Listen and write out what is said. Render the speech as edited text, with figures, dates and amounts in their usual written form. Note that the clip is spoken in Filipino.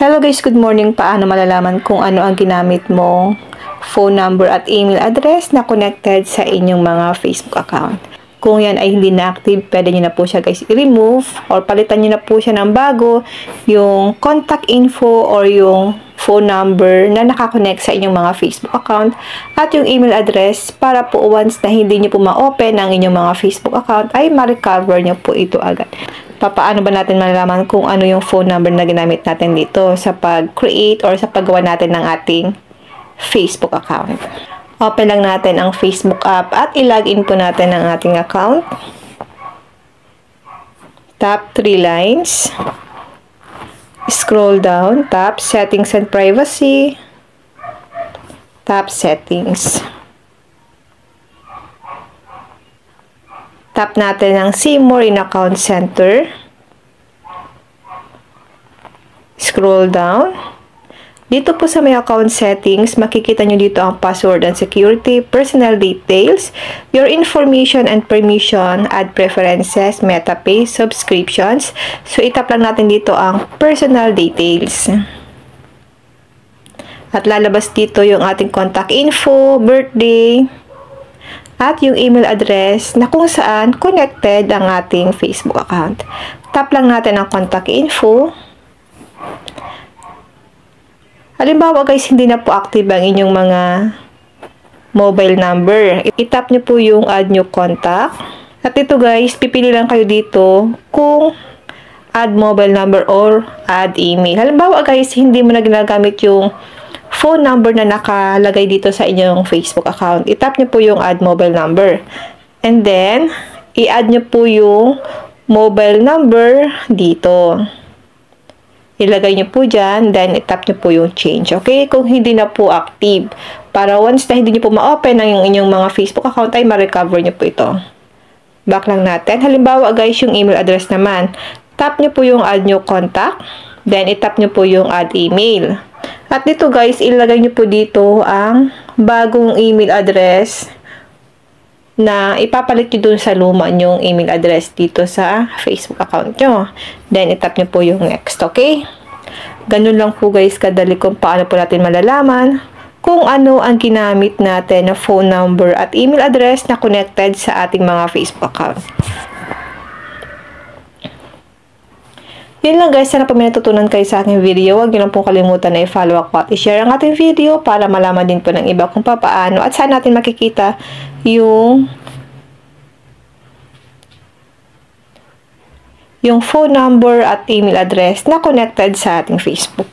Hello guys, good morning. Paano malalaman kung ano ang ginamit mong phone number at email address na connected sa inyong mga Facebook account? Kung yan ay hindi na active, pwede nyo na po siya guys i-remove or palitan nyo na po siya ng bago, yung contact info or yung phone number na nakakonect sa inyong mga Facebook account at yung email address para po once na hindi nyo po ma-open ang inyong mga Facebook account ay ma-recover nyo po ito agad. Paano ba natin malalaman kung ano yung phone number na ginamit natin dito sa pag-create or sa paggawa natin ng ating Facebook account? Open lang natin ang Facebook app at i-login po natin ang ating account. Tap 3 lines. Scroll down. Tap Settings and Privacy. Tap Settings. Tap natin ang See More in Account Center. Scroll down. Dito po sa may account settings, makikita nyo dito ang password and security, personal details, your information and permission, add preferences, MetaPay, subscriptions. So, itap lang natin dito ang personal details. At lalabas dito yung ating contact info, birthday, at yung email address na kung saan connected ang ating Facebook account. Tap lang natin ang contact info. Halimbawa guys, hindi na po active ang inyong mga mobile number. Itap nyo po yung add new contact. At ito guys, pipili lang kayo dito kung add mobile number or add email. Halimbawa guys, hindi mo na ginagamit yung phone number na nakalagay dito sa inyong Facebook account. Itap nyo po yung add mobile number. And then, i-add nyo po yung mobile number dito. Ilagay nyo po dyan, then itap nyo po yung change. Okay? Kung hindi na po active. Para once na hindi nyo po ma-open ang inyong mga Facebook account, ay ma-recover nyo po ito. Back lang natin. Halimbawa guys, yung email address naman. Tap nyo po yung add new contact. Then itap nyo po yung add email. At dito guys, ilagay nyo po dito ang bagong email address na ipapalit nyo dun sa luma nyong email address dito sa Facebook account nyo. Then, itap nyo po yung next, okay? Ganun lang po guys, kadali kung paano po natin malalaman kung ano ang ginamit natin na phone number at email address na connected sa ating mga Facebook account. Yun lang guys, sana po may natutunan kayo sa aking video. Huwag nyo lang pong kalimutan na i-follow ako at i-share ang ating video para malaman din po ng iba kung paano at saan natin makikita yung phone number at email address na connected sa ating Facebook.